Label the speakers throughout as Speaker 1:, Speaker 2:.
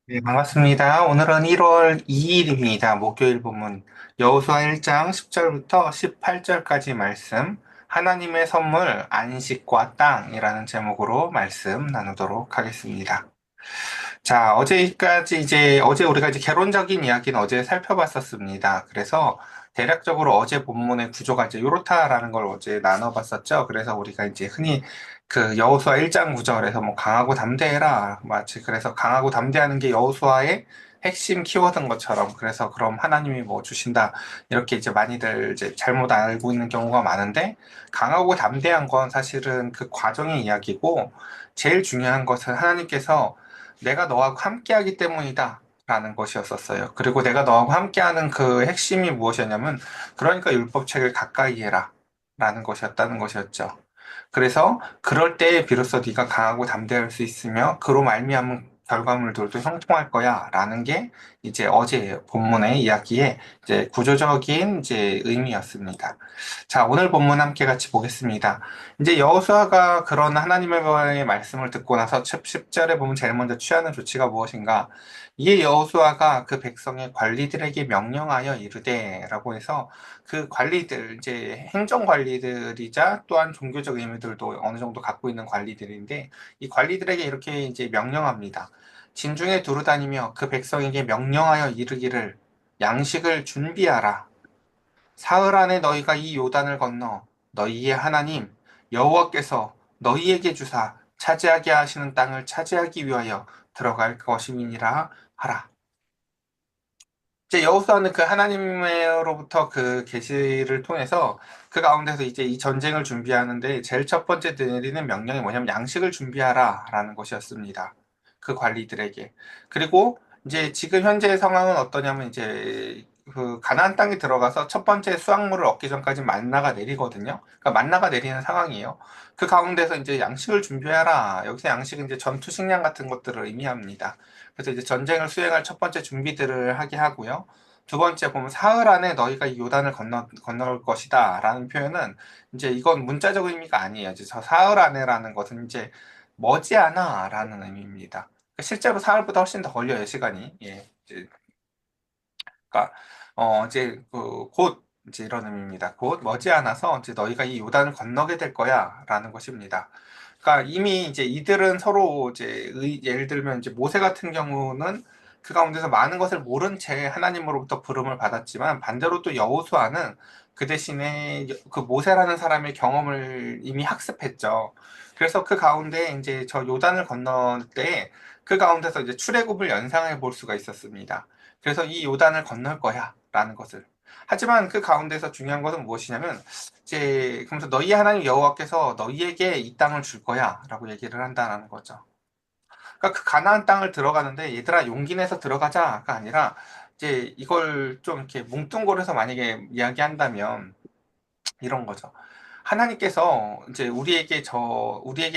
Speaker 1: 네, 반갑습니다. 오늘은 1월 2일입니다. 목요일 본문 여호수아 1장 10절부터 18절까지 말씀 하나님의 선물 안식과 땅이라는 제목으로 말씀 나누도록 하겠습니다. 자, 어제 우리가 이제 개론적인 이야기는 어제 살펴봤었습니다. 그래서 대략적으로 어제 본문의 구조가 이제 요렇다라는 걸 어제 나눠봤었죠. 그래서 우리가 이제 흔히 그 여호수아 1장 구절에서 뭐 강하고 담대해라. 마치 그래서 강하고 담대하는 게 여호수아의 핵심 키워드인 것처럼 그래서 그럼 하나님이 뭐 주신다. 이렇게 이제 많이들 이제 잘못 알고 있는 경우가 많은데 강하고 담대한 건 사실은 그 과정의 이야기고 제일 중요한 것은 하나님께서 내가 너하고 함께하기 때문이다. 라는 것이었었어요. 그리고 내가 너하고 함께하는 그 핵심이 무엇이었냐면, 그러니까 율법책을 가까이 해라. 라는 것이었다는 것이었죠. 그래서 그럴 때 비로소 네가 강하고 담대할 수 있으며 그로 말미암은 결과물들도 형통할 거야라는 게 이제 어제 본문의 이야기의 이제 구조적인 이제 의미였습니다. 자, 오늘 본문 함께 같이 보겠습니다. 이제 여호수아가 그런 하나님의 말씀을 듣고 나서 10절에 보면 제일 먼저 취하는 조치가 무엇인가? 이에 여호수아가 그 백성의 관리들에게 명령하여 이르되라고 해서 그 관리들, 이제 행정 관리들이자 또한 종교적 의미들도 어느 정도 갖고 있는 관리들인데, 이 관리들에게 이렇게 이제 명령합니다. 진중에 두루 다니며 그 백성에게 명령하여 이르기를 양식을 준비하라. 사흘 안에 너희가 이 요단을 건너 너희의 하나님 여호와께서 너희에게 주사 차지하게 하시는 땅을 차지하기 위하여 들어갈 것임이니라 하라. 이제 여호수아는 그 하나님으로부터 그 계시를 통해서 그 가운데서 이제 이 전쟁을 준비하는데 제일 첫 번째 내리는 명령이 뭐냐면 양식을 준비하라라는 것이었습니다. 그 관리들에게. 그리고 이제 지금 현재의 상황은 어떠냐면 이제 그 가나안 땅에 들어가서 첫 번째 수확물을 얻기 전까지 만나가 내리거든요. 그러니까 만나가 내리는 상황이에요. 그 가운데서 이제 양식을 준비하라. 여기서 양식은 이제 전투 식량 같은 것들을 의미합니다. 그래서 이제 전쟁을 수행할 첫 번째 준비들을 하게 하고요. 두 번째 보면 사흘 안에 너희가 이 요단을 건널 것이다 라는 표현은 이제 이건 문자적 의미가 아니에요. 이제 저 사흘 안에라는 것은 이제 머지않아 라는 의미입니다. 실제로 사흘보다 훨씬 더 걸려요, 시간이. 예. 그러니까 이제 곧 이제 이런 의미입니다. 곧 머지않아서 이제 너희가 이 요단을 건너게 될 거야라는 것입니다. 그러니까 이미 이제 이들은 서로 이제 예를 들면 이제 모세 같은 경우는 그 가운데서 많은 것을 모른 채 하나님으로부터 부름을 받았지만 반대로 또 여호수아는 그 대신에 그 모세라는 사람의 경험을 이미 학습했죠. 그래서 그 가운데 이제 저 요단을 건널 때 그 가운데서 이제 출애굽을 연상해 볼 수가 있었습니다. 그래서 이 요단을 건널 거야 라는 것을. 하지만 그 가운데서 중요한 것은 무엇이냐면 이제 그러면서 너희 하나님 여호와께서 너희에게 이 땅을 줄 거야 라고 얘기를 한다는 거죠. 그러니까 그 가나안 땅을 들어가는데 얘들아 용기 내서 들어가자가 아니라 이제 이걸 좀 이렇게 뭉뚱그려서 만약에 이야기한다면 이런 거죠. 하나님께서 이제 우리에게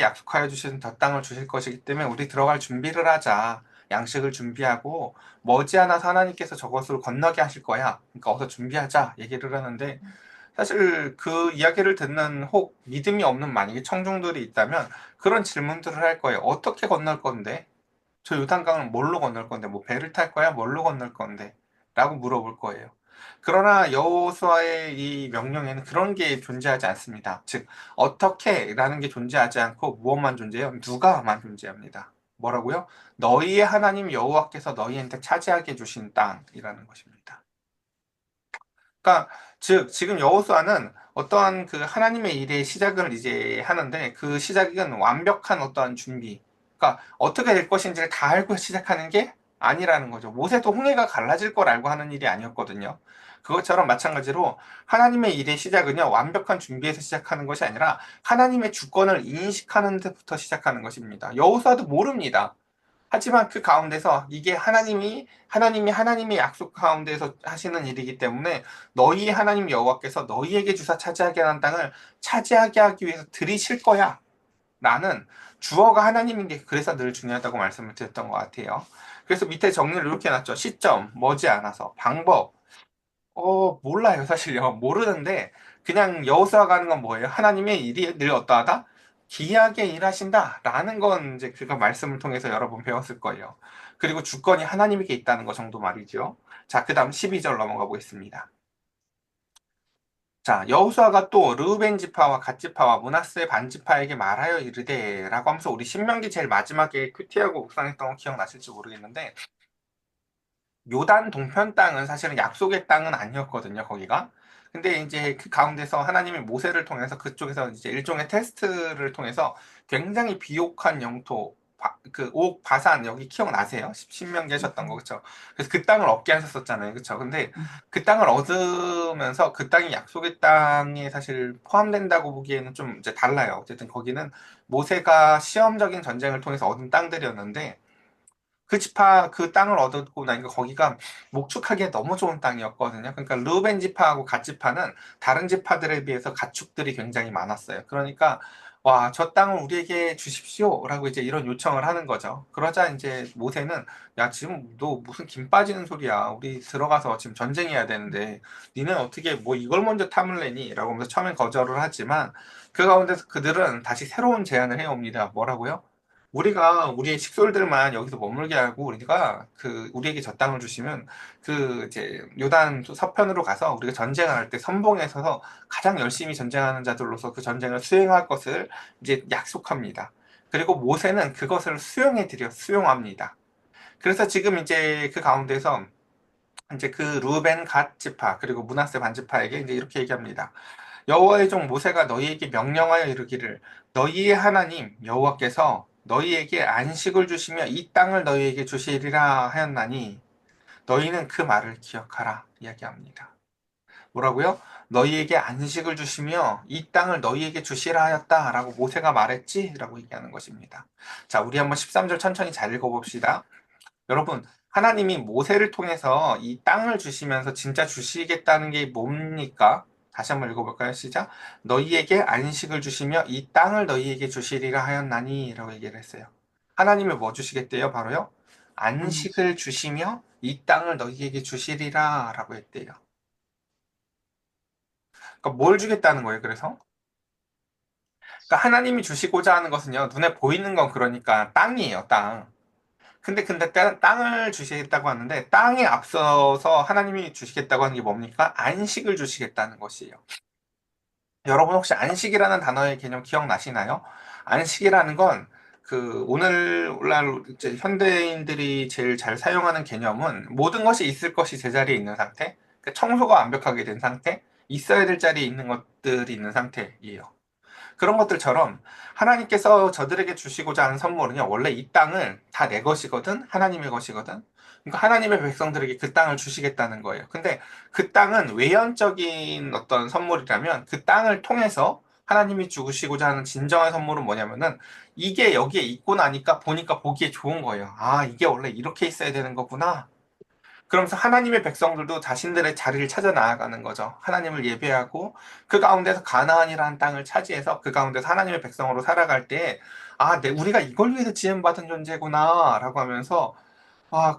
Speaker 1: 약속하여 주신 저 땅을 주실 것이기 때문에 우리 들어갈 준비를 하자. 양식을 준비하고 머지않아서 하나님께서 저것을 건너게 하실 거야. 그러니까 어서 준비하자. 얘기를 하는데 사실 그 이야기를 듣는 혹 믿음이 없는 만약에 청중들이 있다면 그런 질문들을 할 거예요. 어떻게 건널 건데? 저 요단강을 뭘로 건널 건데? 뭐 배를 탈 거야? 뭘로 건널 건데? 라고 물어볼 거예요. 그러나 여호수아의 이 명령에는 그런 게 존재하지 않습니다. 즉 어떻게라는 게 존재하지 않고 무엇만 존재해요? 누가만 존재합니다. 뭐라고요? 너희의 하나님 여호와께서 너희한테 차지하게 주신 땅이라는 것입니다. 그러니까 즉 지금 여호수아는 어떠한 그 하나님의 일의 시작을 이제 하는데 그 시작은 완벽한 어떠한 준비. 그러니까 어떻게 될 것인지를 다 알고 시작하는 게 아니라는 거죠. 모세도 홍해가 갈라질 걸 알고 하는 일이 아니었거든요. 그것처럼 마찬가지로 하나님의 일의 시작은요, 완벽한 준비에서 시작하는 것이 아니라 하나님의 주권을 인식하는 데부터 시작하는 것입니다. 여호수아도 모릅니다. 하지만 그 가운데서 이게 하나님이 하나님의 약속 가운데서 하시는 일이기 때문에 너희 하나님 여호와께서 너희에게 주사 차지하게 하는 땅을 차지하게 하기 위해서 들이실 거야. 나는 주어가 하나님인 게 그래서 늘 중요하다고 말씀을 드렸던 것 같아요. 그래서 밑에 정리를 이렇게 해놨죠. 시점, 머지않아서, 방법. 몰라요, 사실요. 모르는데, 그냥 여호수아가 하는 건 뭐예요? 하나님의 일이 늘 어떠하다? 기이하게 일하신다라는 건 이제 그가 말씀을 통해서 여러 번 배웠을 거예요. 그리고 주권이 하나님에게 있다는 거 정도 말이죠. 자, 그 다음 12절 넘어가 보겠습니다. 자, 여호수아가 또 르우벤 지파와 갓 지파와 므낫세 반 지파에게 말하여 이르되라고 하면서 우리 신명기 제일 마지막에 큐티하고 묵상했던 거 기억나실지 모르겠는데 요단 동편 땅은 사실은 약속의 땅은 아니었거든요, 거기가. 근데 이제 그 가운데서 하나님이 모세를 통해서 그쪽에서 이제 일종의 테스트를 통해서 굉장히 비옥한 영토, 옥, 바산, 여기 기억나세요? 신명기 하셨던 거, 그쵸? 그래서 그 땅을 얻게 하셨었잖아요, 그쵸? 근데 그 땅을 얻으면서 그 땅이 약속의 땅에 사실 포함된다고 보기에는 좀 이제 달라요. 어쨌든 거기는 모세가 시험적인 전쟁을 통해서 얻은 땅들이었는데, 그 땅을 얻고 나니까 거기가 목축하기에 너무 좋은 땅이었거든요. 그러니까 르우벤 지파하고 갓 지파는 다른 지파들에 비해서 가축들이 굉장히 많았어요. 그러니까 와, 저 땅을 우리에게 주십시오라고 이제 이런 요청을 하는 거죠. 그러자 이제 모세는 야, 지금 너 무슨 김 빠지는 소리야. 우리 들어가서 지금 전쟁해야 되는데 니는 어떻게 뭐 이걸 먼저 탐을 내니? 라고 하면서 처음엔 거절을 하지만 그 가운데서 그들은 다시 새로운 제안을 해옵니다. 뭐라고요? 우리가 우리의 식솔들만 여기서 머물게 하고 우리가 우리에게 저 땅을 주시면 이제 요단 서편으로 가서 우리가 전쟁을 할 때 선봉에 서서 가장 열심히 전쟁하는 자들로서 그 전쟁을 수행할 것을 이제 약속합니다. 그리고 모세는 그것을 수용합니다. 그래서 지금 이제 그 가운데서 이제 그 루벤 갓 지파 그리고 므낫세 반 지파에게 이제 이렇게 얘기합니다. 여호와의 종 모세가 너희에게 명령하여 이르기를 너희의 하나님 여호와께서 너희에게 안식을 주시며 이 땅을 너희에게 주시리라 하였나니 너희는 그 말을 기억하라 이야기합니다. 뭐라고요? 너희에게 안식을 주시며 이 땅을 너희에게 주시라 하였다라고 모세가 말했지라고 얘기하는 것입니다. 자, 우리 한번 13절 천천히 잘 읽어봅시다. 여러분, 하나님이 모세를 통해서 이 땅을 주시면서 진짜 주시겠다는 게 뭡니까? 다시 한번 읽어볼까요? 시작. 너희에게 안식을 주시며 이 땅을 너희에게 주시리라 하였나니 라고 얘기를 했어요. 하나님이 뭐 주시겠대요? 바로요? 안식을 주시며 이 땅을 너희에게 주시리라 라고 했대요. 그러니까 뭘 주겠다는 거예요, 그래서? 그러니까 하나님이 주시고자 하는 것은요, 눈에 보이는 건 그러니까 땅이에요, 땅. 근데 땅을 주시겠다고 하는데 땅에 앞서서 하나님이 주시겠다고 하는 게 뭡니까? 안식을 주시겠다는 것이에요. 여러분 혹시 안식이라는 단어의 개념 기억나시나요? 안식이라는 건 오늘날 이제 현대인들이 제일 잘 사용하는 개념은 모든 것이 있을 것이 제자리에 있는 상태, 그러니까 청소가 완벽하게 된 상태, 있어야 될 자리에 있는 것들이 있는 상태예요. 그런 것들처럼 하나님께서 저들에게 주시고자 하는 선물은요, 원래 이 땅을 다 내 것이거든, 하나님의 것이거든. 그러니까 하나님의 백성들에게 그 땅을 주시겠다는 거예요. 근데 그 땅은 외연적인 어떤 선물이라면 그 땅을 통해서 하나님이 주시고자 하는 진정한 선물은 뭐냐면은 이게 여기에 있고 나니까 보니까 보기에 좋은 거예요. 아, 이게 원래 이렇게 있어야 되는 거구나. 그러면서 하나님의 백성들도 자신들의 자리를 찾아 나아가는 거죠. 하나님을 예배하고 그 가운데서 가나안이라는 땅을 차지해서 그 가운데서 하나님의 백성으로 살아갈 때 아, 우리가 이걸 위해서 지음받은 존재구나라고 하면서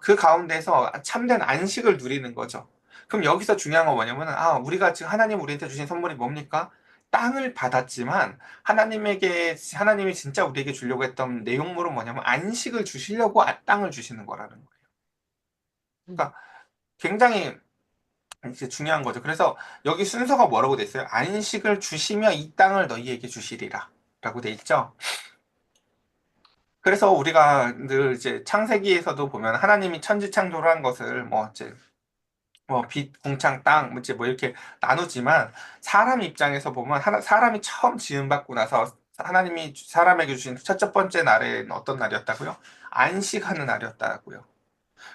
Speaker 1: 그 가운데서 참된 안식을 누리는 거죠. 그럼 여기서 중요한 건 뭐냐면 우리가 지금 하나님 우리한테 주신 선물이 뭡니까? 땅을 받았지만 하나님이 진짜 우리에게 주려고 했던 내용물은 뭐냐면 안식을 주시려고 땅을 주시는 거라는 거예요. 그러니까 굉장히 이제 중요한 거죠. 그래서 여기 순서가 뭐라고 돼 있어요? 안식을 주시며 이 땅을 너희에게 주시리라 라고 돼 있죠. 그래서 우리가 늘 이제 창세기에서도 보면 하나님이 천지 창조를 한 것을 뭐 이제 빛, 궁창, 땅, 뭐 이제 뭐 이렇게 나누지만 사람 입장에서 보면 사람이 처음 지음받고 나서 하나님이 사람에게 주신 첫 번째 날은 어떤 날이었다고요? 안식하는 날이었다고요.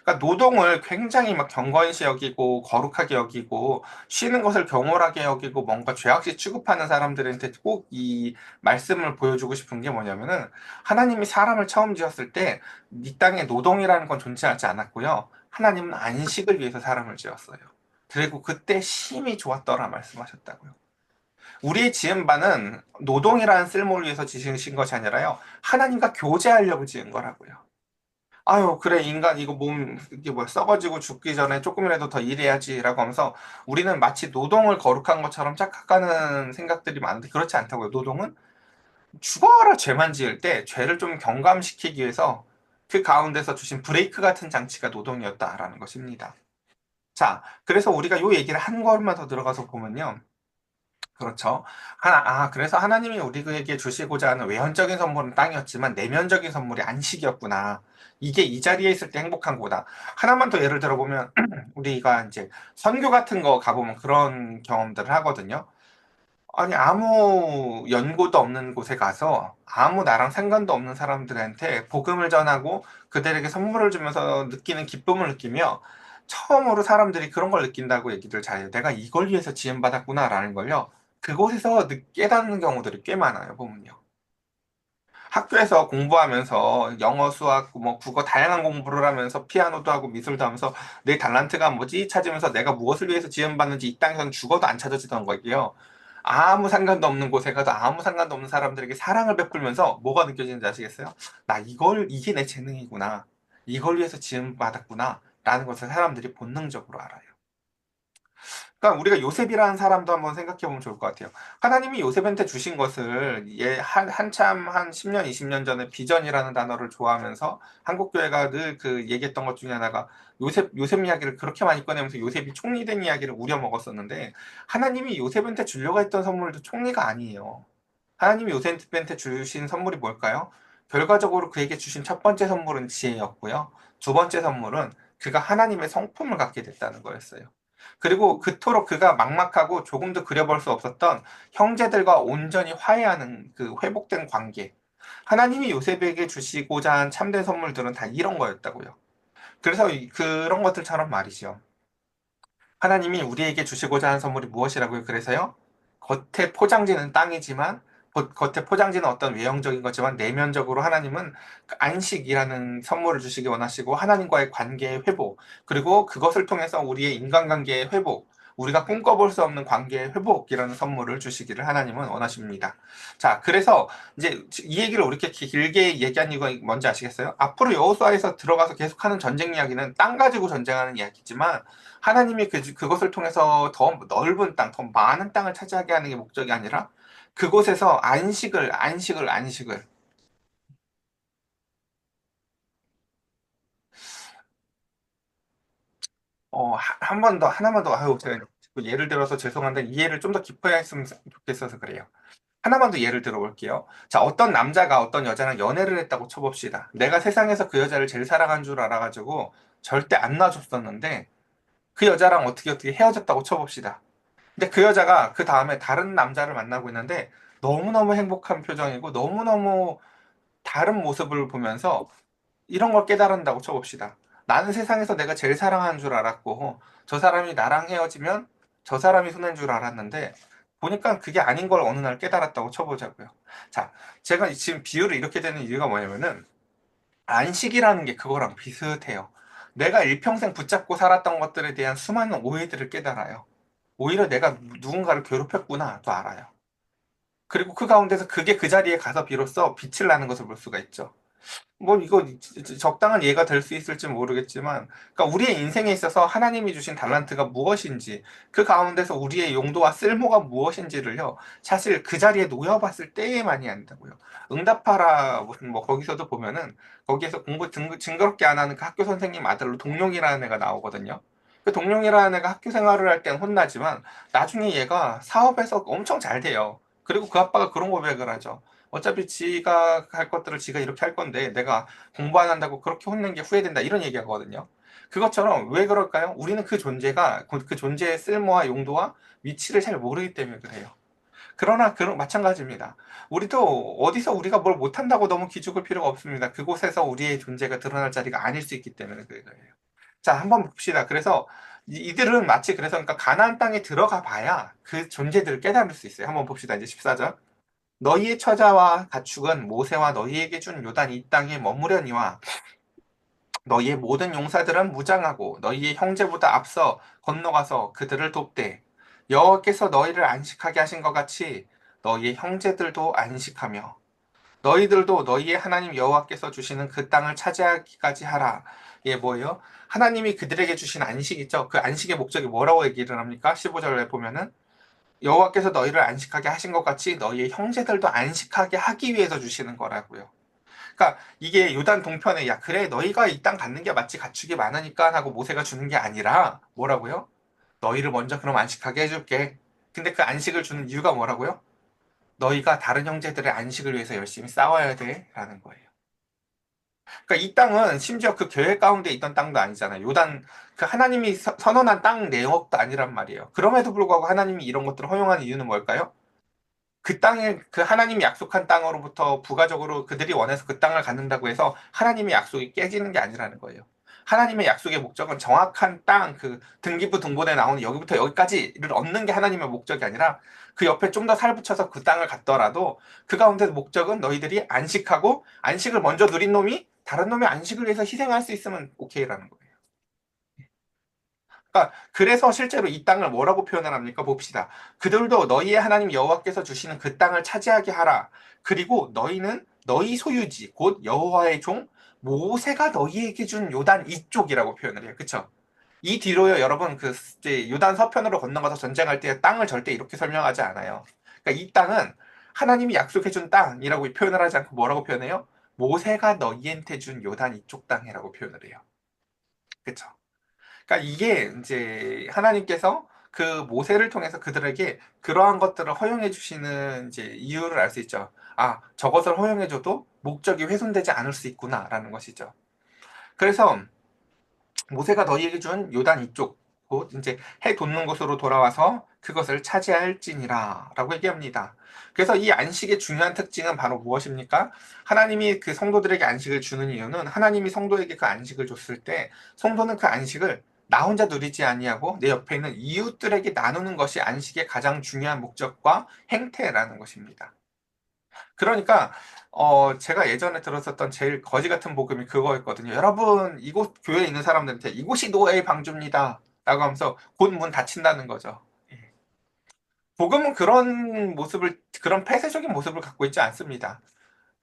Speaker 1: 그러니까 노동을 굉장히 막 경건시 여기고 거룩하게 여기고 쉬는 것을 경홀하게 여기고 뭔가 죄악시 취급하는 사람들한테 꼭 이 말씀을 보여주고 싶은 게 뭐냐면은 하나님이 사람을 처음 지었을 때 이 땅에 노동이라는 건 존재하지 않았고요. 하나님은 안식을 위해서 사람을 지었어요. 그리고 그때 심히 좋았더라 말씀하셨다고요. 우리의 지은 바는 노동이라는 쓸모를 위해서 지으신 것이 아니라요. 하나님과 교제하려고 지은 거라고요. 아유, 그래, 인간, 이거 이게 뭐야, 썩어지고 죽기 전에 조금이라도 더 일해야지라고 하면서 우리는 마치 노동을 거룩한 것처럼 착각하는 생각들이 많은데 그렇지 않다고요. 죽어라 죄만 지을 때 죄를 좀 경감시키기 위해서 그 가운데서 주신 브레이크 같은 장치가 노동이었다라는 것입니다. 자, 그래서 우리가 요 얘기를 한 걸음만 더 들어가서 보면요. 그렇죠. 그래서 하나님이 우리에게 주시고자 하는 외형적인 선물은 땅이었지만 내면적인 선물이 안식이었구나. 이게 이 자리에 있을 때 행복한 거다. 하나만 더 예를 들어보면, 우리가 이제 선교 같은 거 가보면 그런 경험들을 하거든요. 아니, 아무 연고도 없는 곳에 가서 아무 나랑 상관도 없는 사람들한테 복음을 전하고 그들에게 선물을 주면서 느끼는 기쁨을 느끼며 처음으로 사람들이 그런 걸 느낀다고 얘기를 잘해요. 내가 이걸 위해서 지음받았구나라는 걸요. 그곳에서 깨닫는 경우들이 꽤 많아요, 보면요. 학교에서 공부하면서 영어, 수학, 뭐 국어 다양한 공부를 하면서 피아노도 하고 미술도 하면서 내 달란트가 뭐지 찾으면서 내가 무엇을 위해서 지원받는지 이 땅에서는 죽어도 안 찾아지던 거예요. 아무 상관도 없는 곳에 가서 아무 상관도 없는 사람들에게 사랑을 베풀면서 뭐가 느껴지는지 아시겠어요? 이게 내 재능이구나. 이걸 위해서 지원받았구나. 라는 것을 사람들이 본능적으로 알아요. 그러니까 우리가 요셉이라는 사람도 한번 생각해 보면 좋을 것 같아요. 하나님이 요셉한테 주신 것을 한참 한 10년, 20년 전에 비전이라는 단어를 좋아하면서 한국교회가 늘 그 얘기했던 것 중에 하나가 요셉 이야기를 그렇게 많이 꺼내면서 요셉이 총리된 이야기를 우려먹었었는데 하나님이 요셉한테 주려고 했던 선물도 총리가 아니에요. 하나님이 요셉한테 주신 선물이 뭘까요? 결과적으로 그에게 주신 첫 번째 선물은 지혜였고요. 두 번째 선물은 그가 하나님의 성품을 갖게 됐다는 거였어요. 그리고 그토록 그가 막막하고 조금도 그려볼 수 없었던 형제들과 온전히 화해하는 그 회복된 관계. 하나님이 요셉에게 주시고자 한 참된 선물들은 다 이런 거였다고요. 그래서 그런 것들처럼 말이죠. 하나님이 우리에게 주시고자 하는 선물이 무엇이라고요? 그래서요, 겉에 포장지는 땅이지만, 겉에 포장지는 어떤 외형적인 거지만, 내면적으로 하나님은 그 안식이라는 선물을 주시기 원하시고, 하나님과의 관계의 회복, 그리고 그것을 통해서 우리의 인간관계의 회복, 우리가 꿈꿔볼 수 없는 관계의 회복이라는 선물을 주시기를 하나님은 원하십니다. 자, 그래서 이제 이 얘기를 이렇게 길게 얘기한 이유가 뭔지 아시겠어요? 앞으로 여호수아에서 들어가서 계속하는 전쟁 이야기는 땅 가지고 전쟁하는 이야기지만, 하나님이 그것을 통해서 더 넓은 땅, 더 많은 땅을 차지하게 하는 게 목적이 아니라 그곳에서 안식을. 한 번 더, 하나만 더, 제가 예를 들어서 죄송한데 이해를 좀 더 깊어야 했으면 좋겠어서 그래요. 하나만 더 예를 들어볼게요. 자, 어떤 남자가 어떤 여자랑 연애를 했다고 쳐봅시다. 내가 세상에서 그 여자를 제일 사랑한 줄 알아가지고 절대 안 놔줬었는데 그 여자랑 어떻게 헤어졌다고 쳐봅시다. 근데 그 여자가 그 다음에 다른 남자를 만나고 있는데 너무너무 행복한 표정이고 너무너무 다른 모습을 보면서 이런 걸 깨달은다고 쳐봅시다. 나는 세상에서 내가 제일 사랑하는 줄 알았고 저 사람이 나랑 헤어지면 저 사람이 손해인 줄 알았는데 보니까 그게 아닌 걸 어느 날 깨달았다고 쳐보자고요. 자, 제가 지금 비유를 이렇게 되는 이유가 뭐냐면은 안식이라는 게 그거랑 비슷해요. 내가 일평생 붙잡고 살았던 것들에 대한 수많은 오해들을 깨달아요. 오히려 내가 누군가를 괴롭혔구나도 알아요. 그리고 그 가운데서 그게 그 자리에 가서 비로소 빛을 나는 것을 볼 수가 있죠. 뭐 이거 적당한 예가 될 수 있을지 모르겠지만, 그러니까 우리의 인생에 있어서 하나님이 주신 달란트가 무엇인지, 그 가운데서 우리의 용도와 쓸모가 무엇인지를요, 사실 그 자리에 놓여봤을 때에만이 안다고요. 응답하라 무슨 뭐 거기서도 보면은 거기에서 공부 징그럽게 안 하는 그 학교 선생님 아들로 동룡이라는 애가 나오거든요. 그 동룡이라는 애가 학교 생활을 할 땐 혼나지만 나중에 얘가 사업에서 엄청 잘 돼요. 그리고 그 아빠가 그런 고백을 하죠. 어차피 지가 할 것들을 지가 이렇게 할 건데 내가 공부 안 한다고 그렇게 혼낸 게 후회된다 이런 얘기하거든요. 그것처럼 왜 그럴까요? 우리는 그 존재가 그 존재의 쓸모와 용도와 위치를 잘 모르기 때문에 그래요. 그러나 그런 마찬가지입니다. 우리도 어디서 우리가 뭘 못한다고 너무 기죽을 필요가 없습니다. 그곳에서 우리의 존재가 드러날 자리가 아닐 수 있기 때문에 그래요. 자, 한번 봅시다. 그래서 이들은 마치 그래서 그러니까 가나안 땅에 들어가 봐야 그 존재들을 깨달을 수 있어요. 한번 봅시다. 이제 14절. 너희의 처자와 가축은 모세와 너희에게 준 요단 이 땅에 머무려니와 너희의 모든 용사들은 무장하고 너희의 형제보다 앞서 건너가서 그들을 돕되 여호와께서 너희를 안식하게 하신 것 같이 너희의 형제들도 안식하며 너희들도 너희의 하나님 여호와께서 주시는 그 땅을 차지하기까지 하라. 이게 뭐예요? 하나님이 그들에게 주신 안식 있죠? 그 안식의 목적이 뭐라고 얘기를 합니까? 15절에 보면은 여호와께서 너희를 안식하게 하신 것 같이 너희의 형제들도 안식하게 하기 위해서 주시는 거라고요. 그러니까 이게 요단 동편에 야 그래 너희가 이 땅 갖는 게 맞지 가축이 많으니까 하고 모세가 주는 게 아니라 뭐라고요? 너희를 먼저 그럼 안식하게 해줄게. 근데 그 안식을 주는 이유가 뭐라고요? 너희가 다른 형제들의 안식을 위해서 열심히 싸워야 돼 라는 거예요. 그러니까 이 땅은 심지어 그 계획 가운데 있던 땅도 아니잖아요. 요단 그 하나님이 선언한 땅 내역도 아니란 말이에요. 그럼에도 불구하고 하나님이 이런 것들을 허용하는 이유는 뭘까요? 그 땅에 그 하나님이 약속한 땅으로부터 부가적으로 그들이 원해서 그 땅을 갖는다고 해서 하나님의 약속이 깨지는 게 아니라는 거예요. 하나님의 약속의 목적은 정확한 땅, 그 등기부 등본에 나오는 여기부터 여기까지를 얻는 게 하나님의 목적이 아니라 그 옆에 좀 더 살붙여서 그 땅을 갖더라도 그 가운데 목적은 너희들이 안식하고 안식을 먼저 누린 놈이 다른 놈의 안식을 위해서 희생할 수 있으면 오케이라는 거예요. 그러니까 그래서 실제로 이 땅을 뭐라고 표현을 합니까? 봅시다. 그들도 너희의 하나님 여호와께서 주시는 그 땅을 차지하게 하라. 그리고 너희는 너희 소유지 곧 여호와의 종 모세가 너희에게 준 요단 이쪽이라고 표현을 해요. 그쵸? 이 뒤로요, 여러분 그 이제 요단 서편으로 건너가서 전쟁할 때 땅을 절대 이렇게 설명하지 않아요. 그러니까 이 땅은 하나님이 약속해 준 땅이라고 표현을 하지 않고 뭐라고 표현해요? 모세가 너희한테 준 요단 이쪽 땅이라고 표현을 해요. 그쵸? 그러니까 이게 이제 하나님께서 그 모세를 통해서 그들에게 그러한 것들을 허용해 주시는 이제 이유를 알 수 있죠. 아, 저것을 허용해 줘도 목적이 훼손되지 않을 수 있구나라는 것이죠. 그래서 모세가 너희에게 준 요단 이쪽 곧 이제 해 돋는 곳으로 돌아와서 그것을 차지할지니라라고 얘기합니다. 그래서 이 안식의 중요한 특징은 바로 무엇입니까? 하나님이 그 성도들에게 안식을 주는 이유는 하나님이 성도에게 그 안식을 줬을 때 성도는 그 안식을 나 혼자 누리지 아니하고 내 옆에 있는 이웃들에게 나누는 것이 안식의 가장 중요한 목적과 행태라는 것입니다. 그러니까 제가 예전에 들었었던 제일 거지 같은 복음이 그거였거든요. 여러분, 이곳 교회에 있는 사람들한테 이곳이 노예의 방주입니다. 라고 하면서 곧 문 닫힌다는 거죠. 예. 복음은 그런 모습을, 그런 폐쇄적인 모습을 갖고 있지 않습니다.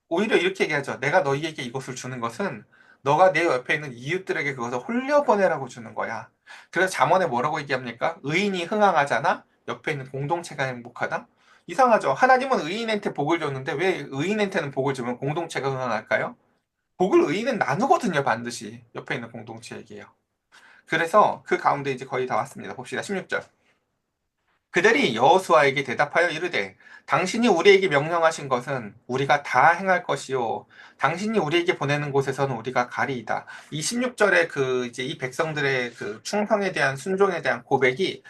Speaker 1: 오히려 이렇게 얘기하죠. 내가 너희에게 이것을 주는 것은 너가 내 옆에 있는 이웃들에게 그것을 홀려보내라고 주는 거야. 그래서 잠언에 뭐라고 얘기합니까? 의인이 흥황하잖아? 옆에 있는 공동체가 행복하다? 이상하죠. 하나님은 의인한테 복을 줬는데 왜 의인한테는 복을 주면 공동체가 흥황할까요? 복을 의인은 나누거든요, 반드시. 옆에 있는 공동체에게요. 그래서 그 가운데 이제 거의 다 왔습니다. 봅시다. 16절. 그들이 여호수아에게 대답하여 이르되 당신이 우리에게 명령하신 것은 우리가 다 행할 것이요 당신이 우리에게 보내는 곳에서는 우리가 가리이다. 이 16절에 그 이제 이 백성들의 그 충성에 대한 순종에 대한 고백이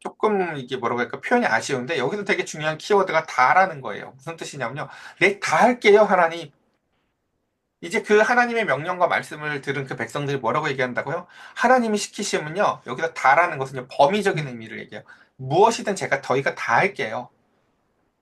Speaker 1: 조금 이게 뭐라고 할까 표현이 아쉬운데 여기서 되게 중요한 키워드가 다라는 거예요. 무슨 뜻이냐면요. 네, 다 할게요, 하나님. 이제 그 하나님의 명령과 말씀을 들은 그 백성들이 뭐라고 얘기한다고요? 하나님이 시키시면요. 여기서 다라는 것은요. 범위적인 의미를 얘기해요. 무엇이든 제가 저희가 다 할게요.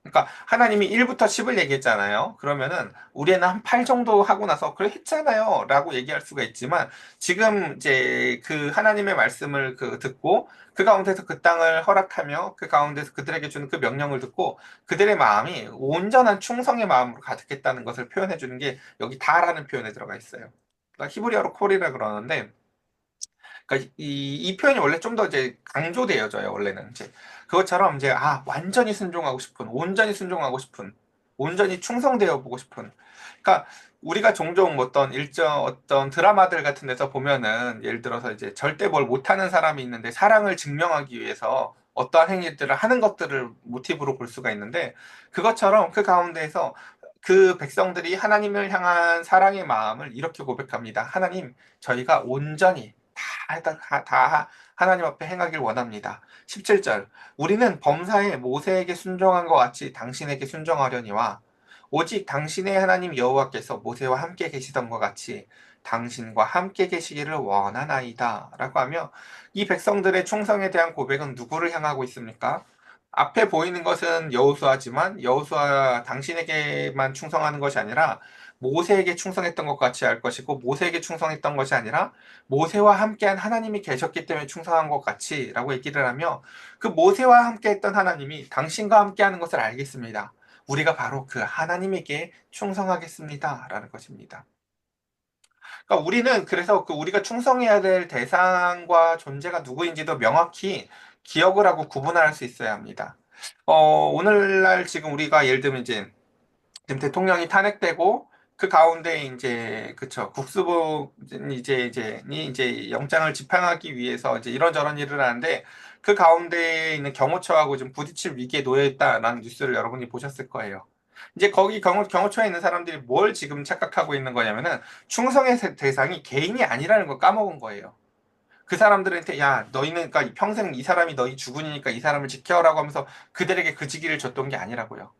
Speaker 1: 그러니까 하나님이 1부터 10을 얘기했잖아요. 그러면은 우리는 한 8 정도 하고 나서 그래 했잖아요. 라고 얘기할 수가 있지만 지금 이제 그 하나님의 말씀을 그 듣고 그 가운데서 그 땅을 허락하며 그 가운데서 그들에게 주는 그 명령을 듣고 그들의 마음이 온전한 충성의 마음으로 가득했다는 것을 표현해 주는 게 여기 다라는 표현에 들어가 있어요. 그러니까 히브리어로 콜이라 그러는데 그러니까 이 표현이 원래 좀 더 이제 강조되어져요, 원래는. 이제 그것처럼 이제, 아, 완전히 순종하고 싶은, 온전히 순종하고 싶은, 온전히 충성되어 보고 싶은. 그러니까 우리가 종종 어떤 어떤 드라마들 같은 데서 보면은 예를 들어서 이제 절대 뭘 못하는 사람이 있는데 사랑을 증명하기 위해서 어떠한 행위들을 하는 것들을 모티브로 볼 수가 있는데 그것처럼 그 가운데에서 그 백성들이 하나님을 향한 사랑의 마음을 이렇게 고백합니다. 하나님, 저희가 온전히 다 하나님 앞에 행하길 원합니다. 17절. 우리는 범사에 모세에게 순종한 것 같이 당신에게 순종하려니와 오직 당신의 하나님 여호와께서 모세와 함께 계시던 것 같이 당신과 함께 계시기를 원하나이다. 라고 하며 이 백성들의 충성에 대한 고백은 누구를 향하고 있습니까? 앞에 보이는 것은 여호수아지만 여호수아 당신에게만 충성하는 것이 아니라 모세에게 충성했던 것 같이 할 것이고 모세에게 충성했던 것이 아니라 모세와 함께한 하나님이 계셨기 때문에 충성한 것 같이라고 얘기를 하며 그 모세와 함께했던 하나님이 당신과 함께하는 것을 알겠습니다. 우리가 바로 그 하나님에게 충성하겠습니다라는 것입니다. 그러니까 우리는 그래서 그 우리가 충성해야 될 대상과 존재가 누구인지도 명확히 기억을 하고 구분할 수 있어야 합니다. 오늘날 지금 우리가 예를 들면 이제 지금 대통령이 탄핵되고 그 가운데 이제 그쵸 국수부 이제 영장을 집행하기 위해서 이제 이런저런 일을 하는데 그 가운데 있는 경호처하고 좀 부딪힐 위기에 놓여 있다라는 뉴스를 여러분이 보셨을 거예요. 이제 거기 경호처에 있는 사람들이 뭘 지금 착각하고 있는 거냐면은 충성의 대상이 개인이 아니라는 걸 까먹은 거예요. 그 사람들한테 야 너희는 그러니까 평생 이 사람이 너희 주군이니까 이 사람을 지켜라고 하면서 그들에게 그 직위를 줬던 게 아니라고요.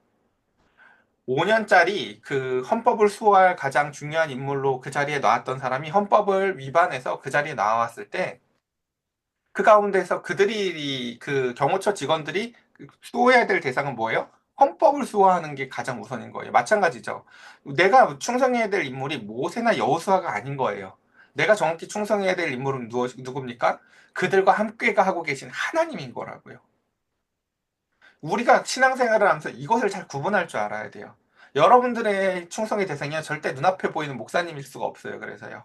Speaker 1: 5년짜리 그 헌법을 수호할 가장 중요한 인물로 그 자리에 나왔던 사람이 헌법을 위반해서 그 자리에 나왔을 때 그 가운데서 그들이 그 경호처 직원들이 수호해야 될 대상은 뭐예요? 헌법을 수호하는 게 가장 우선인 거예요. 마찬가지죠. 내가 충성해야 될 인물이 모세나 여호수아가 아닌 거예요. 내가 정확히 충성해야 될 인물은 누굽니까? 그들과 함께가 하고 계신 하나님인 거라고요. 우리가 신앙생활을 하면서 이것을 잘 구분할 줄 알아야 돼요. 여러분들의 충성의 대상이 절대 눈앞에 보이는 목사님일 수가 없어요. 그래서요.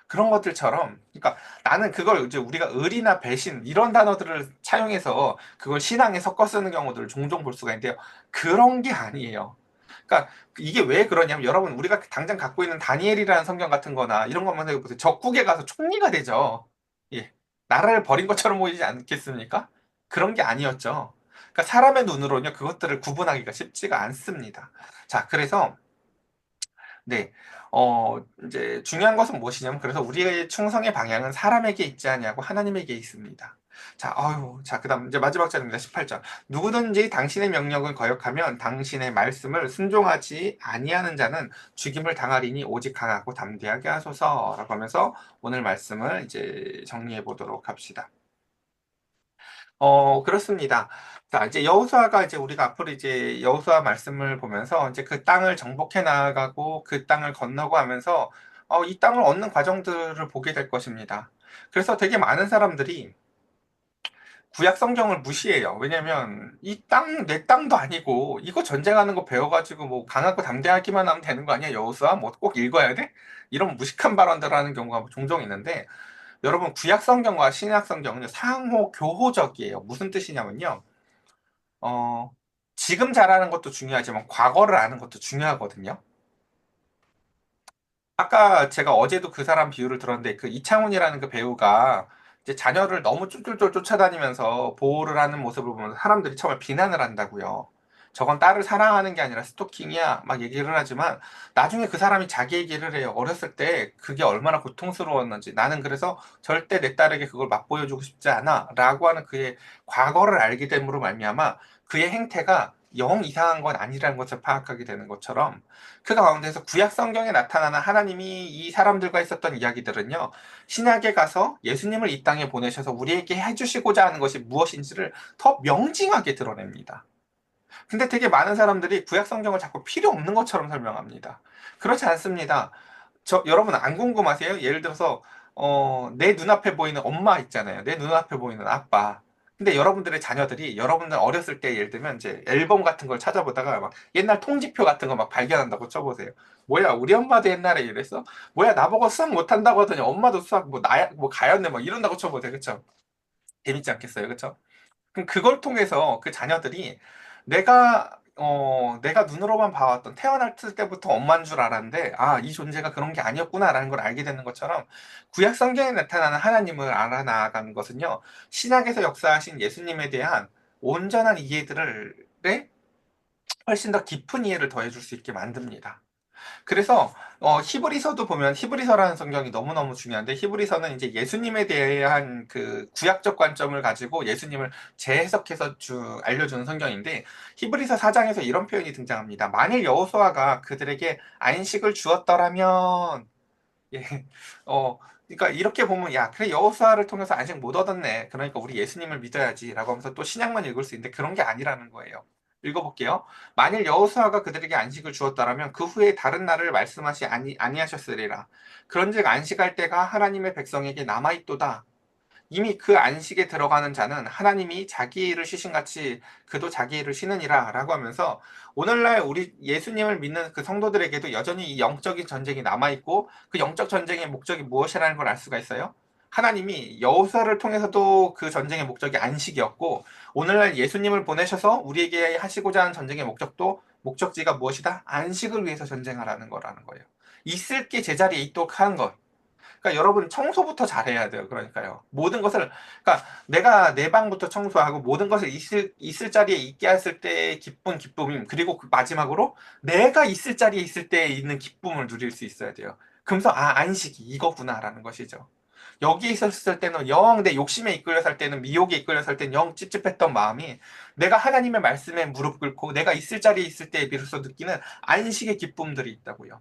Speaker 1: 그런 것들처럼, 그러니까 나는 그걸 이제 우리가 의리나 배신 이런 단어들을 차용해서 그걸 신앙에 섞어 쓰는 경우들을 종종 볼 수가 있는데요. 그런 게 아니에요. 그러니까 이게 왜 그러냐면 여러분 우리가 당장 갖고 있는 다니엘이라는 성경 같은 거나 이런 것만 해보세요. 적국에 가서 총리가 되죠. 예. 나라를 버린 것처럼 보이지 않겠습니까? 그런 게 아니었죠. 그러니까 사람의 눈으로는요, 그것들을 구분하기가 쉽지가 않습니다. 자, 그래서 네. 이제 중요한 것은 무엇이냐면, 그래서 우리의 충성의 방향은 사람에게 있지 아니하고 하나님에게 있습니다. 자, 자, 그 다음, 이제 마지막 절입니다. 18절. 누구든지 당신의 명령을 거역하면 당신의 말씀을 순종하지 아니하는 자는 죽임을 당하리니 오직 강하고 담대하게 하소서. 라고 하면서 오늘 말씀을 이제 정리해 보도록 합시다. 그렇습니다. 자, 이제 여호수아가 이제 우리가 앞으로 이제 여호수아 말씀을 보면서 이제 그 땅을 정복해 나가고 그 땅을 건너고 하면서 이 땅을 얻는 과정들을 보게 될 것입니다. 그래서 되게 많은 사람들이 구약 성경을 무시해요. 왜냐면 이 땅, 내 땅도 아니고 이거 전쟁하는 거 배워가지고 뭐 강하고 담대하기만 하면 되는 거 아니야, 여호수아? 뭐 꼭 읽어야 돼? 이런 무식한 발언들을 하는 경우가 종종 있는데 여러분 구약 성경과 신약 성경은 상호 교호적이에요. 무슨 뜻이냐면요. 어, 지금 잘하는 것도 중요하지만 과거를 아는 것도 중요하거든요. 아까 제가 어제도 그 사람 비유를 들었는데 그 이창훈이라는 그 배우가 이제 자녀를 너무 쫄쫄쫄 쫓아다니면서 보호를 하는 모습을 보면 사람들이 정말 비난을 한다고요. 저건 딸을 사랑하는 게 아니라 스토킹이야. 막 얘기를 하지만 나중에 그 사람이 자기 얘기를 해요. 어렸을 때 그게 얼마나 고통스러웠는지. 나는 그래서 절대 내 딸에게 그걸 맛보여주고 싶지 않아. 라고 하는 그의 과거를 알게 됨으로 말미암아 그의 행태가 영 이상한 건 아니라는 것을 파악하게 되는 것처럼 그 가운데서 구약 성경에 나타나는 하나님이 이 사람들과 있었던 이야기들은요, 신약에 가서 예수님을 이 땅에 보내셔서 우리에게 해주시고자 하는 것이 무엇인지를 더 명징하게 드러냅니다. 근데 되게 많은 사람들이 구약 성경을 자꾸 필요 없는 것처럼 설명합니다. 그렇지 않습니다. 여러분 안 궁금하세요? 예를 들어서 내 눈앞에 보이는 엄마 있잖아요. 내 눈앞에 보이는 아빠. 근데 여러분들의 자녀들이 여러분들 어렸을 때 예를 들면 이제 앨범 같은 걸 찾아보다가 막 옛날 통지표 같은 거 막 발견한다고 쳐보세요. 뭐야, 우리 엄마도 옛날에 이랬어? 뭐야, 나보고 수학 못한다고 하더니 엄마도 수학 뭐 나야 뭐 가였네 뭐 이런다고 쳐보세요. 그쵸? 재밌지 않겠어요? 그쵸? 그럼 그걸 통해서 그 자녀들이 내가 눈으로만 봐왔던 태어날 때부터 엄마인 줄 알았는데, 이 존재가 그런 게 아니었구나라는 걸 알게 되는 것처럼 구약 성경에 나타나는 하나님을 알아나가는 것은요, 신약에서 역사하신 예수님에 대한 온전한 이해들을, 훨씬 더 깊은 이해를 더해줄 수 있게 만듭니다. 그래서 히브리서도 보면 히브리서라는 성경이 너무너무 중요한데 히브리서는 이제 예수님에 대한 그 구약적 관점을 가지고 예수님을 재해석해서 알려주는 성경인데 히브리서 4장에서 이런 표현이 등장합니다. 만일 여호수아가 그들에게 안식을 주었더라면 예. 그러니까 이렇게 보면 야, 그래 여호수아를 통해서 안식 못 얻었네. 그러니까 우리 예수님을 믿어야지라고 하면서 또 신약만 읽을 수 있는데 그런 게 아니라는 거예요. 읽어볼게요. 만일 여호수아가 그들에게 안식을 주었다라면 그 후에 다른 날을 말씀하시 아니하셨으리라. 그런즉 안식할 때가 하나님의 백성에게 남아 있도다. 이미 그 안식에 들어가는 자는 하나님이 자기 일을 쉬신같이 그도 자기 일을 쉬느니라 라고 하면서 오늘날 우리 예수님을 믿는 그 성도들에게도 여전히 이 영적인 전쟁이 남아있고 그 영적 전쟁의 목적이 무엇이라는 걸 알 수가 있어요. 하나님이 여호수아를 통해서도 그 전쟁의 목적이 안식이었고, 오늘날 예수님을 보내셔서 우리에게 하시고자 하는 전쟁의 목적도 목적지가 무엇이다? 안식을 위해서 전쟁하라는 거라는 거예요. 있을 게 제자리에 있도록 하는 것. 그러니까 여러분 청소부터 잘해야 돼요. 그러니까요. 모든 것을 그러니까 내가 내 방부터 청소하고 모든 것을 있을 자리에 있게 했을 때의 기쁨임. 그리고 그 마지막으로 내가 있을 자리에 있을 때 있는 기쁨을 누릴 수 있어야 돼요. 그러면서 아 안식이 이거구나라는 것이죠. 여기 있었을 때는 영 내 욕심에 이끌려서 할 때는 미혹에 이끌려서 할 때는 영 찝찝했던 마음이 내가 하나님의 말씀에 무릎 꿇고 내가 있을 자리에 있을 때에 비로소 느끼는 안식의 기쁨들이 있다고요.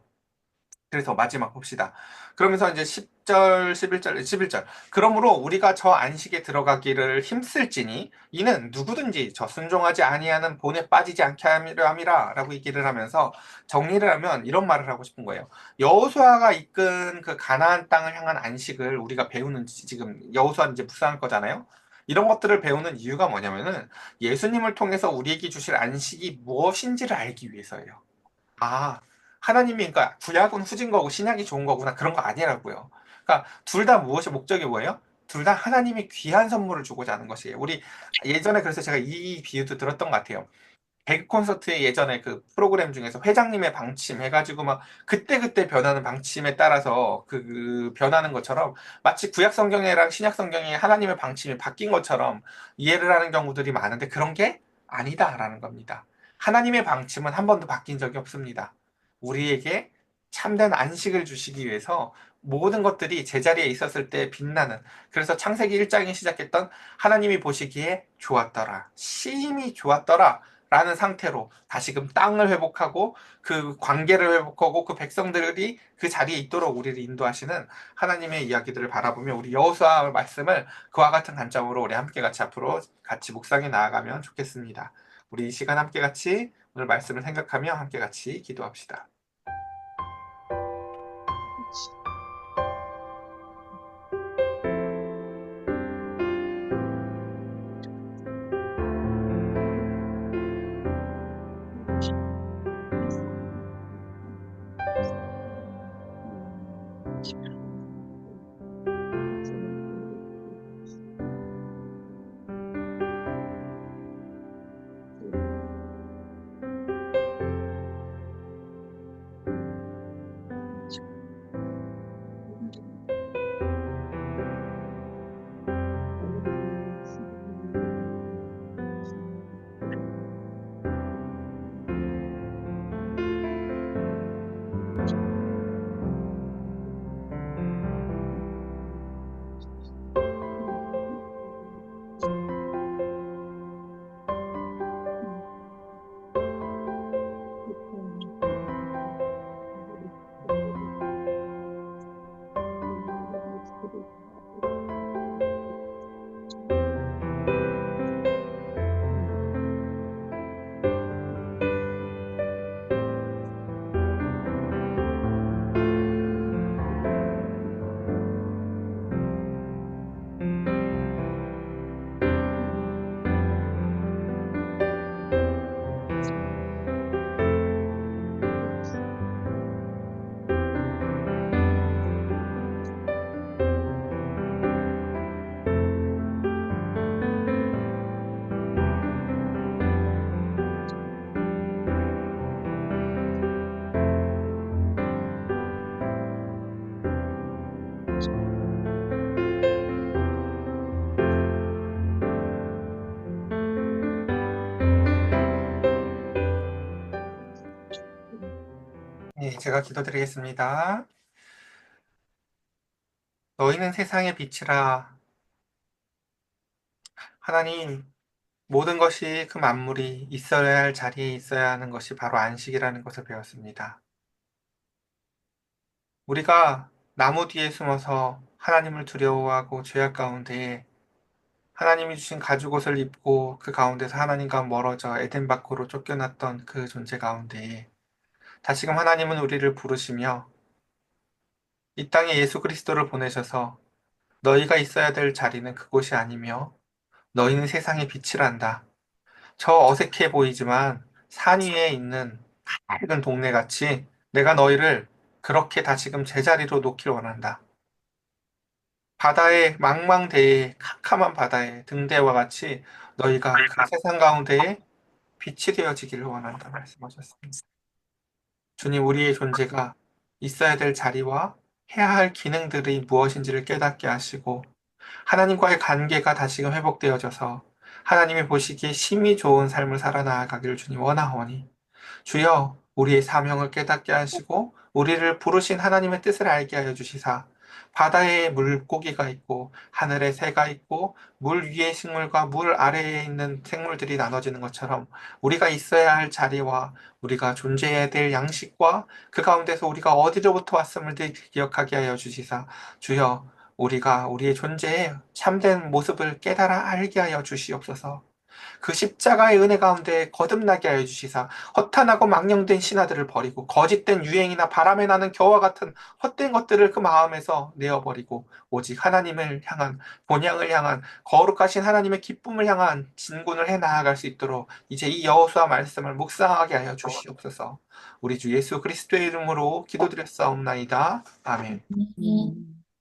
Speaker 1: 그래서 마지막 봅시다. 그러면서 이제 10절, 11절, 11절. 그러므로 우리가 저 안식에 들어가기를 힘쓸지니 이는 누구든지 저 순종하지 아니하는 본에 빠지지 않게 하려 함이라 라고 얘기를 하면서 정리를 하면 이런 말을 하고 싶은 거예요. 여호수아가 이끈 그 가나안 땅을 향한 안식을 우리가 배우는 지금 여호수아는 이제 묵상할 거잖아요. 이런 것들을 배우는 이유가 뭐냐면은 예수님을 통해서 우리에게 주실 안식이 무엇인지를 알기 위해서예요. 아, 하나님이, 그러니까 구약은 후진 거고 신약이 좋은 거구나. 그런 거 아니라고요. 그러니까 둘 다 무엇이 목적이 뭐예요? 둘 다 하나님이 귀한 선물을 주고자 하는 것이에요. 우리 예전에 그래서 제가 이 비유도 들었던 것 같아요. 개그 콘서트의 예전에 그 프로그램 중에서 회장님의 방침 해가지고 막 그때그때 변하는 방침에 따라서 그 변하는 것처럼 마치 구약 성경이랑 신약 성경이 하나님의 방침이 바뀐 것처럼 이해를 하는 경우들이 많은데 그런 게 아니다라는 겁니다. 하나님의 방침은 한 번도 바뀐 적이 없습니다. 우리에게 참된 안식을 주시기 위해서 모든 것들이 제자리에 있었을 때 빛나는 그래서 창세기 1장이 시작했던 하나님이 보시기에 좋았더라. 심히 좋았더라. 라는 상태로 다시금 땅을 회복하고 그 관계를 회복하고 그 백성들이 그 자리에 있도록 우리를 인도하시는 하나님의 이야기들을 바라보며 우리 여호수아 말씀을 그와 같은 관점으로 우리 함께 같이 앞으로 같이 묵상해 나아가면 좋겠습니다. 우리 이 시간 함께 같이 오늘 말씀을 생각하며 함께 같이 기도합시다. 예, 제가 기도드리겠습니다. 너희는 세상의 빛이라 하나님 모든 것이 그 만물이 있어야 할 자리에 있어야 하는 것이 바로 안식이라는 것을 배웠습니다. 우리가 나무 뒤에 숨어서 하나님을 두려워하고 죄악 가운데에 하나님이 주신 가죽옷을 입고 그 가운데서 하나님과 멀어져 에덴 밖으로 쫓겨났던 그 존재 가운데에 다시금 하나님은 우리를 부르시며 이 땅에 예수 그리스도를 보내셔서 너희가 있어야 될 자리는 그곳이 아니며 너희는 세상의 빛이란다. 저 어색해 보이지만 산 위에 있는 밝은 동네 같이 내가 너희를 그렇게 다시금 제자리로 놓길 원한다. 바다의 망망대해 캄캄한 바다의 등대와 같이 너희가 그 세상 가운데에 빛이 되어지기를 원한다 말씀하셨습니다. 주님, 우리의 존재가 있어야 될 자리와 해야 할 기능들이 무엇인지를 깨닫게 하시고 하나님과의 관계가 다시금 회복되어져서 하나님이 보시기에 심히 좋은 삶을 살아나가기를 주님 원하오니 주여 우리의 사명을 깨닫게 하시고 우리를 부르신 하나님의 뜻을 알게 하여 주시사 바다에 물고기가 있고 하늘에 새가 있고 물 위의 식물과 물 아래에 있는 생물들이 나눠지는 것처럼 우리가 있어야 할 자리와 우리가 존재해야 될 양식과 그 가운데서 우리가 어디로부터 왔음을 기억하게 하여 주시사 주여 우리가 우리의 존재의 참된 모습을 깨달아 알게 하여 주시옵소서. 그 십자가의 은혜 가운데 거듭나게 하여 주시사 허탄하고 망령된 신화들을 버리고 거짓된 유행이나 바람에 나는 겨와 같은 헛된 것들을 그 마음에서 내어버리고 오직 하나님을 향한 본향을 향한 거룩하신 하나님의 기쁨을 향한 진군을 해 나아갈 수 있도록 이제 이 여호수아 말씀을 묵상하게 하여 주시옵소서. 우리 주 예수 그리스도의 이름으로 기도드렸사옵나이다. 아멘.